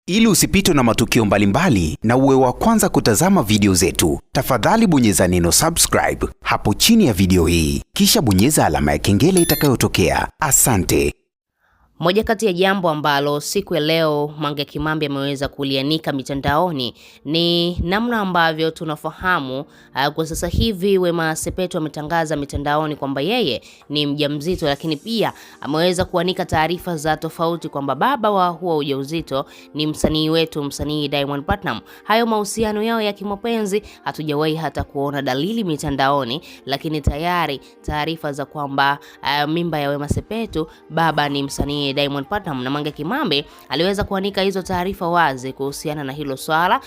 Ili usipitwe na matukio mbalimbali na uwe wa kwanza kutazama video zetu, tafadhali bonyeza neno subscribe hapo chini ya video hii, kisha bonyeza alama ya kengele itakayotokea. Asante. Moja kati ya jambo ambalo siku ya leo Mange Kimambi ameweza kulianika mitandaoni ni namna ambavyo tunafahamu kwa sasa hivi Wema Sepetu ametangaza mitandaoni kwamba yeye ni mjamzito, lakini pia ameweza kuanika taarifa za tofauti kwamba baba wa huo ujauzito ni msanii wetu, msanii Diamond Platnumz. Hayo mahusiano yao ya kimapenzi hatujawahi hata kuona dalili mitandaoni, lakini tayari taarifa za kwamba mimba ya Wema Sepetu baba ni msanii Diamond Platnumz, na Mange Kimambi aliweza kuanika hizo taarifa wazi kuhusiana na hilo swala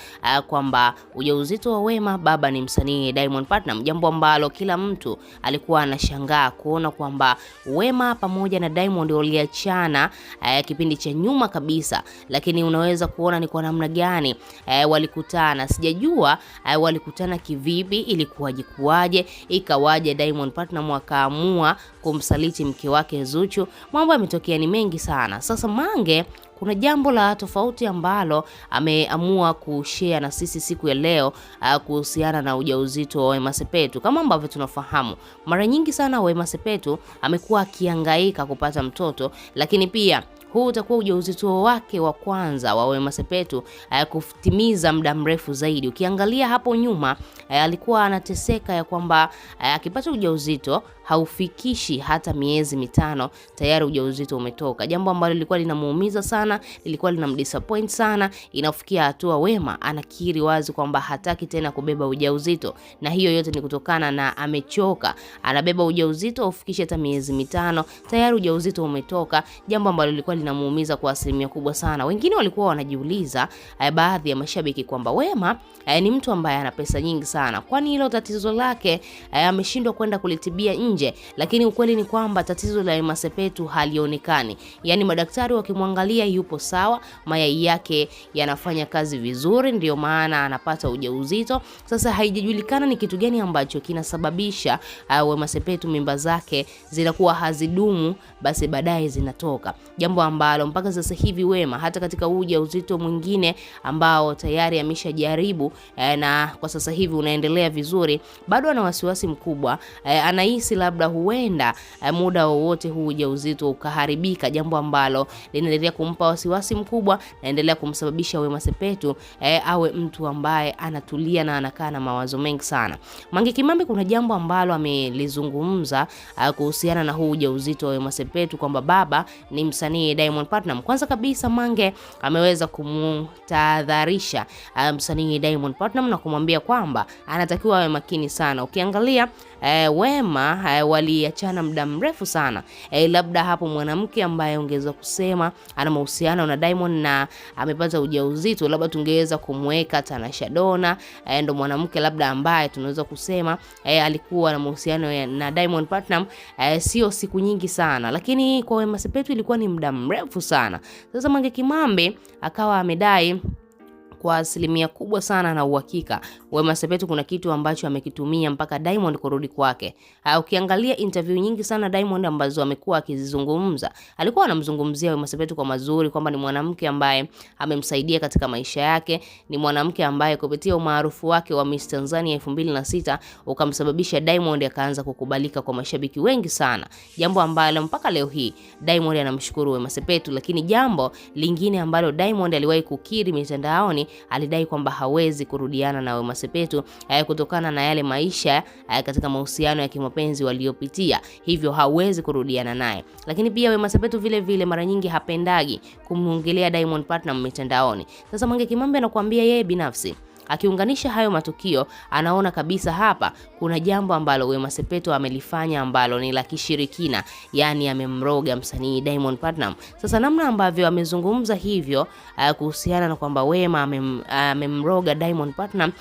kwamba ujauzito wa Wema baba ni msanii Diamond Platnumz, jambo ambalo kila mtu alikuwa anashangaa kuona kwamba Wema pamoja na Diamond waliachana kipindi cha nyuma kabisa, lakini unaweza kuona ni kwa namna gani walikutana. Sijajua walikutana kivipi, ilikuwaje, ikawaje Diamond Platnumz akaamua kumsaliti mke wake Zuchu. Mambo yametokea ni mengi sana. Sasa Mange kuna jambo la tofauti ambalo ameamua kushare na sisi siku ya leo kuhusiana na ujauzito wa Wema Sepetu. Kama ambavyo tunafahamu, mara nyingi sana Wema Sepetu amekuwa akihangaika kupata mtoto, lakini pia huu utakuwa ujauzito wake wa kwanza wa Wema Sepetu kutimiza muda mrefu zaidi. Ukiangalia hapo nyuma alikuwa anateseka ya kwamba akipata ujauzito haufikishi hata miezi mitano tayari ujauzito umetoka, jambo ambalo lilikuwa linamuumiza sana, lilikuwa linamdisappoint sana. Inafikia hatua Wema anakiri wazi kwamba hataki tena kubeba ujauzito, na hiyo yote ni kutokana na amechoka. Anabeba ujauzito ufikishe hata miezi mitano tayari ujauzito umetoka, jambo ambalo lilikuwa linamuumiza kwa asilimia kubwa sana. Wengine walikuwa wanajiuliza, baadhi ya mashabiki, kwamba Wema ni mtu ambaye ana pesa nyingi sana, kwani hilo tatizo lake ameshindwa kwenda kulitibia nje. Lakini ukweli ni kwamba tatizo la Wema Sepetu halionekani. Yaani madaktari wakimwangalia yupo sawa, mayai yake yanafanya kazi vizuri, ndio maana anapata ujauzito. Sasa haijajulikana ni kitu gani ambacho kinasababisha Wema Sepetu mimba zake zinakuwa hazidumu, basi baadaye zinatoka, jambo ambalo mpaka sasa hivi Wema hata katika ujauzito mwingine ambao tayari ameshajaribu na kwa sasa hivi unaendelea vizuri, bado ana wasiwasi mkubwa. Anahisi labda huenda muda wowote huu ujauzito ukaharibika, jambo ambalo linaendelea kumpa wasiwasi mkubwa, naendelea kumsababisha Wema Sepetu awe mtu ambaye anatulia na anakaa na mawazo mengi sana. Mange Kimambi kuna jambo ambalo amelizungumza kuhusiana na huu ujauzito wa Wema Sepetu kwamba baba ni msanii Diamond Platnumz. Kwanza kabisa Mange ameweza kumtahadharisha msanii Diamond Platnumz na kumwambia kwamba anatakiwa awe makini sana. Ukiangalia Wema waliachana muda mrefu sana. Labda hapo mwanamke ambaye ungeweza kusema ana mahusiano na Diamond na amepata ujauzito, labda tungeweza kumweka Tanasha Donna, ndo mwanamke labda ambaye tunaweza kusema alikuwa na mahusiano na Diamond Platnumz sio siku nyingi sana, lakini kwa Wema Sepetu ilikuwa ni muda mrefu sana. Sasa Mange Kimambi akawa amedai kwa asilimia kubwa sana na uhakika Wema Sepetu kuna kitu ambacho amekitumia mpaka Diamond kurudi kwake. Ukiangalia interview nyingi sana Diamond ambazo amekuwa akizizungumza, alikuwa anamzungumzia Wema Sepetu kwa mazuri, kwamba ni mwanamke ambaye amemsaidia katika maisha yake, ni mwanamke ambaye kupitia umaarufu wake wa Miss Tanzania 2006 ukamsababisha Diamond akaanza kukubalika kwa mashabiki wengi sana, jambo ambalo mpaka leo hii Diamond anamshukuru Wema Sepetu. Lakini jambo lingine ambalo Diamond aliwahi kukiri mitandaoni, alidai kwamba hawezi kurudiana na Wema Sepetu kutokana na yale maisha katika mahusiano ya kimapenzi waliopitia, hivyo hawezi kurudiana naye. Lakini pia Wema Sepetu vile vile mara nyingi hapendagi kumwongelea Diamond Platnumz mitandaoni. Sasa Mange Kimambi anakuambia yeye binafsi akiunganisha hayo matukio, anaona kabisa hapa kuna jambo ambalo Wema Sepetu amelifanya ambalo ni la kishirikina, yani amemroga msanii Diamond Platnumz. Sasa namna ambavyo amezungumza hivyo kuhusiana na kwamba Wema amemroga Diamond Platnumz,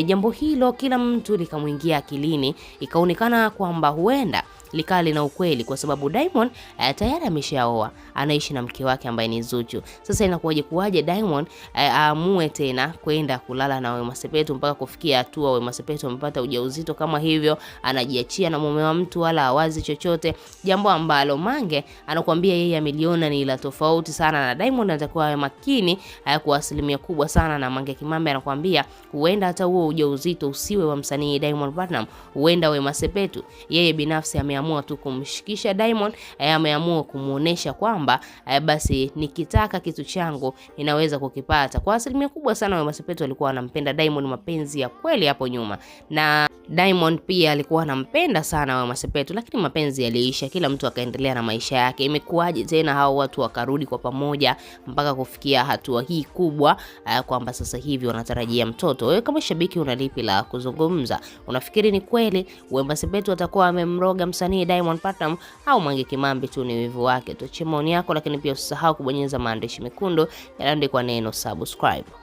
jambo hilo kila mtu likamuingia akilini, ikaonekana kwamba huenda likali na ukweli, kwa sababu Diamond tayari ameshaoa, anaishi na mke wake ambaye ni Zuchu. Sasa inakuwaje Diamond aamue tena kwenda kulala na Wema Sepetu mpaka kufikia hatua Wema Sepetu amepata ujauzito kama hivyo, anajiachia na mume wa mtu wala hawazi chochote, jambo ambalo Mange anakuambia yeye ameliona ni la tofauti sana, na Diamond anatakuwa awe makini kwa asilimia kubwa sana. Na Mange Kimambi anakuambia huenda hata huo ujauzito usiwe wa msanii Diamond Platnumz, huenda Wema Sepetu yeye binafsi ameamua tu kumshikisha Diamond, ameamua kumuonesha kwamba basi nikitaka kitu changu ninaweza kukipata. Kwa asilimia kubwa sana Wema Sepetu alikuwa anampenda Diamond mapenzi ya kweli hapo nyuma, na Diamond pia alikuwa anampenda sana Wema Sepetu, lakini mapenzi yaliisha, kila mtu akaendelea na maisha yake. Imekuwaje tena hao watu wakarudi kwa pamoja mpaka kufikia hatua hii kubwa kwamba sasa hivi wanatarajia mtoto? Wewe kama shabiki una lipi la kuzungumza? Unafikiri ni kweli Wema Sepetu atakuwa amemroga msanii Diamond Platnumz au Mange Kimambi tu ni wivu wake? Tuachie maoni yako, lakini pia usisahau kubonyeza maandishi mekundu yaliyoandikwa neno subscribe.